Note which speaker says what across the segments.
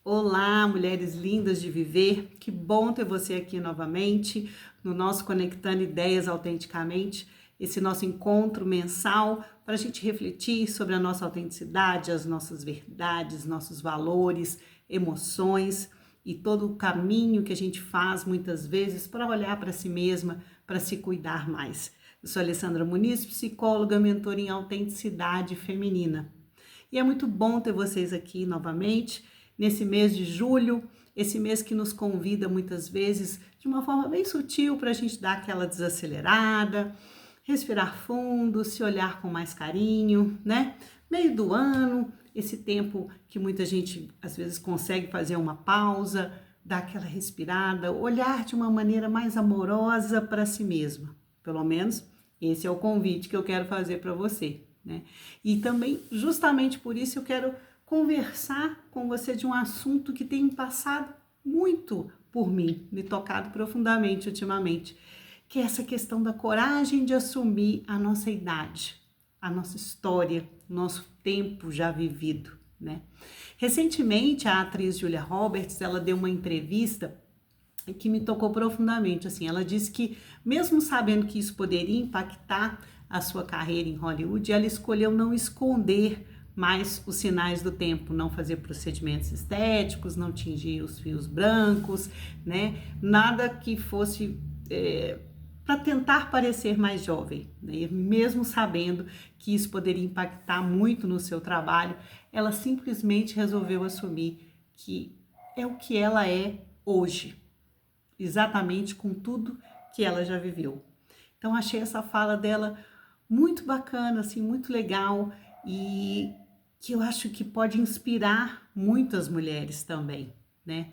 Speaker 1: Olá, mulheres lindas de viver. Que bom ter você aqui novamente no nosso Conectando Ideias Autenticamente, esse nosso encontro mensal para a gente refletir sobre a nossa autenticidade, as nossas verdades, nossos valores, emoções e todo o caminho que a gente faz muitas vezes para olhar para si mesma, para se cuidar mais. Eu sou Alessandra Muniz, psicóloga, mentora em autenticidade feminina. E é muito bom ter vocês aqui novamente, nesse mês de julho, esse mês que nos convida muitas vezes de uma forma bem sutil para a gente dar aquela desacelerada, respirar fundo, se olhar com mais carinho, né? Meio do ano, esse tempo que muita gente às vezes consegue fazer uma pausa, dar aquela respirada, olhar de uma maneira mais amorosa para si mesma. Pelo menos esse é o convite que eu quero fazer para você, né? E também, justamente por isso, eu quero conversar com você de um assunto que tem passado muito por mim, me tocado profundamente ultimamente, que é essa questão da coragem de assumir a nossa idade, a nossa história, nosso tempo já vivido, né? Recentemente, a atriz Julia Roberts, ela deu uma entrevista que me tocou profundamente. Assim, ela disse que, mesmo sabendo que isso poderia impactar a sua carreira em Hollywood, ela escolheu não esconder mais os sinais do tempo, não fazer procedimentos estéticos, não tingir os fios brancos, né? Nada que fosse para tentar parecer mais jovem, né? Mesmo sabendo que isso poderia impactar muito no seu trabalho, ela simplesmente resolveu assumir que é o que ela é hoje, exatamente com tudo que ela já viveu. Então achei essa fala dela muito bacana, assim, muito legal e que eu acho que pode inspirar muitas mulheres também, né?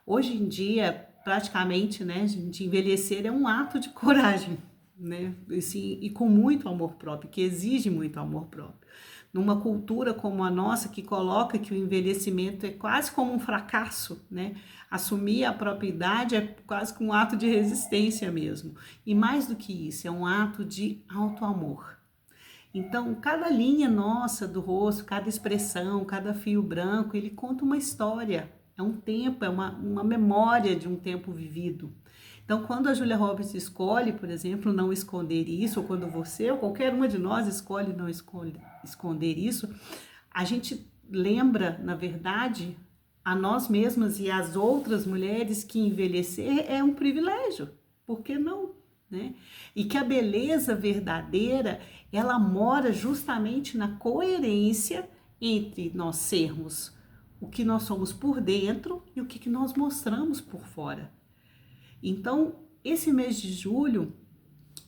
Speaker 1: Hoje em dia, praticamente, né, a gente envelhecer é um ato de coragem, né? Assim, e com muito amor próprio, que exige muito amor próprio. Numa cultura como a nossa, que coloca que o envelhecimento é quase como um fracasso, né? Assumir a própria idade é quase que um ato de resistência mesmo. E mais do que isso, é um ato de auto-amor. Então, cada linha nossa do rosto, cada expressão, cada fio branco, ele conta uma história. É um tempo, é uma memória de um tempo vivido. Então, quando a Julia Roberts escolhe, por exemplo, não esconder isso, ou quando você ou qualquer uma de nós escolhe não esconder isso, a gente lembra, na verdade, a nós mesmas e às outras mulheres que envelhecer é um privilégio. Por que não? Né? E que a beleza verdadeira, ela mora justamente na coerência entre nós sermos o que nós somos por dentro e o que nós mostramos por fora. Então, esse mês de julho,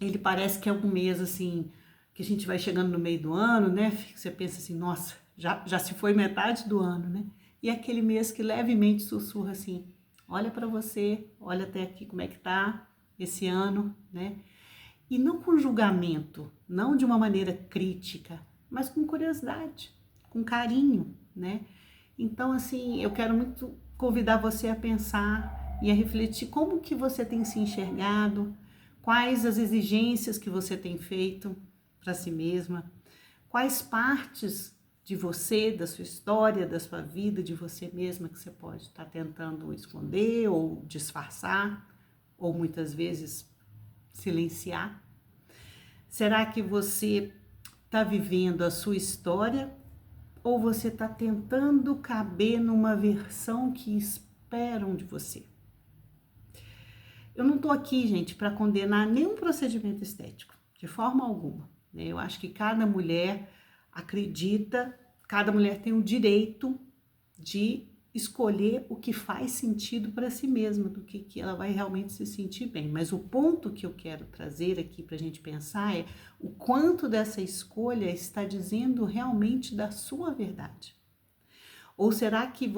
Speaker 1: ele parece que é um mês assim, que a gente vai chegando no meio do ano, né? Você pensa assim, nossa, já se foi metade do ano, né? E é aquele mês que levemente sussurra assim, olha para você, olha até aqui como é que tá esse ano, né? E não com julgamento, não de uma maneira crítica, mas com curiosidade, com carinho, né? Então, assim, eu quero muito convidar você a pensar e a refletir como que você tem se enxergado, quais as exigências que você tem feito para si mesma, quais partes de você, da sua história, da sua vida, de você mesma que você pode estar tentando esconder ou disfarçar, ou muitas vezes silenciar. Será que você está vivendo a sua história ou você está tentando caber numa versão que esperam de você? Eu não estou aqui, gente, para condenar nenhum procedimento estético, de forma alguma, né? Eu acho que cada mulher acredita, cada mulher tem o direito de escolher o que faz sentido para si mesma, do que ela vai realmente se sentir bem. Mas o ponto que eu quero trazer aqui para a gente pensar é o quanto dessa escolha está dizendo realmente da sua verdade. Ou será que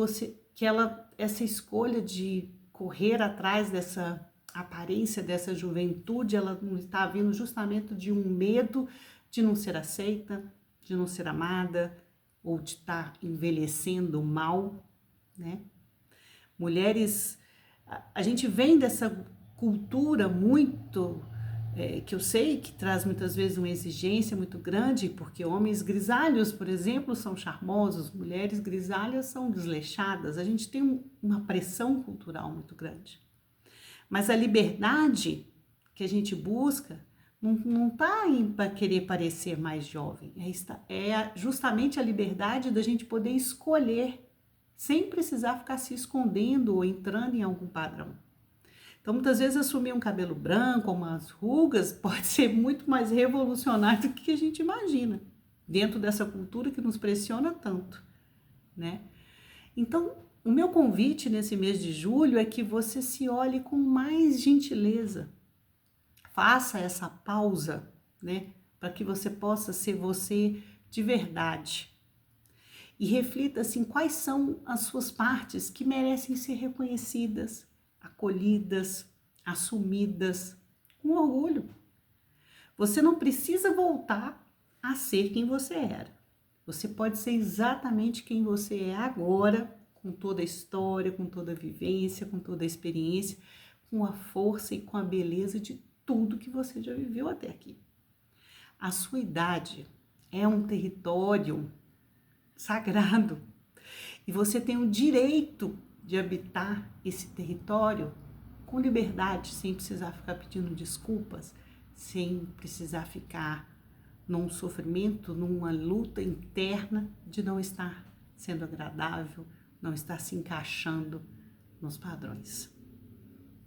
Speaker 1: essa escolha de correr atrás dessa aparência, dessa juventude, ela não está vindo justamente de um medo de não ser aceita, de não ser amada, ou de estar envelhecendo mal, né? Mulheres, a gente vem dessa cultura muito que eu sei que traz muitas vezes uma exigência muito grande, porque homens grisalhos, por exemplo, são charmosos, mulheres grisalhas são desleixadas. A gente tem uma pressão cultural muito grande. Mas a liberdade que a gente busca não está para querer parecer mais jovem, é justamente a liberdade da gente poder escolher, sem precisar ficar se escondendo ou entrando em algum padrão. Então, muitas vezes, assumir um cabelo branco, umas rugas, pode ser muito mais revolucionário do que a gente imagina, dentro dessa cultura que nos pressiona tanto, né? Então, o meu convite nesse mês de julho é que você se olhe com mais gentileza. Faça essa pausa, né? Para que você possa ser você de verdade. E reflita, assim, quais são as suas partes que merecem ser reconhecidas, acolhidas, assumidas, com orgulho. Você não precisa voltar a ser quem você era. Você pode ser exatamente quem você é agora, com toda a história, com toda a vivência, com toda a experiência, com a força e com a beleza de tudo que você já viveu até aqui. A sua idade é um território sagrado e você tem o direito de habitar esse território com liberdade, sem precisar ficar pedindo desculpas, sem precisar ficar num sofrimento, numa luta interna de não estar sendo agradável, não estar se encaixando nos padrões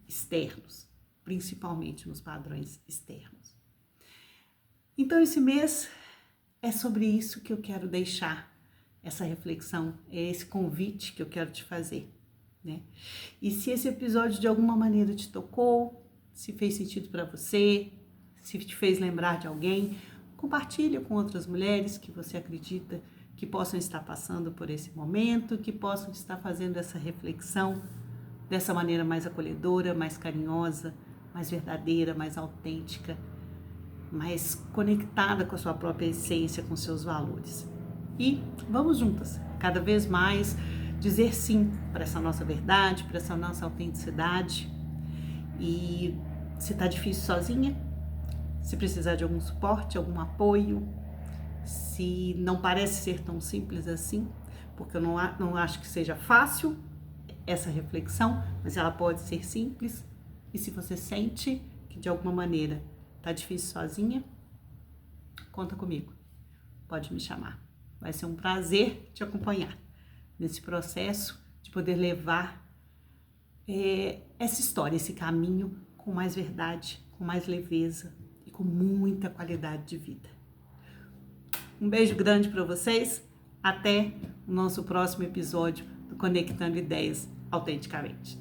Speaker 1: externos, principalmente nos padrões externos. Então, esse mês é sobre isso que eu quero deixar, essa reflexão, é esse convite que eu quero te fazer, né? E se esse episódio de alguma maneira te tocou, se fez sentido para você, se te fez lembrar de alguém, compartilha com outras mulheres que você acredita que possam estar passando por esse momento, que possam estar fazendo essa reflexão dessa maneira mais acolhedora, mais carinhosa, mais verdadeira, mais autêntica, mais conectada com a sua própria essência, com seus valores. E vamos juntas, cada vez mais, dizer sim para essa nossa verdade, para essa nossa autenticidade. E se tá difícil sozinha, se precisar de algum suporte, algum apoio, se não parece ser tão simples assim, porque eu não acho que seja fácil essa reflexão, mas ela pode ser simples. E se você sente que de alguma maneira tá difícil sozinha, conta comigo, pode me chamar. Vai ser um prazer te acompanhar nesse processo de poder levar essa história, esse caminho com mais verdade, com mais leveza e com muita qualidade de vida. Um beijo grande para vocês. Até o nosso próximo episódio do Conectando Ideias Autenticamente.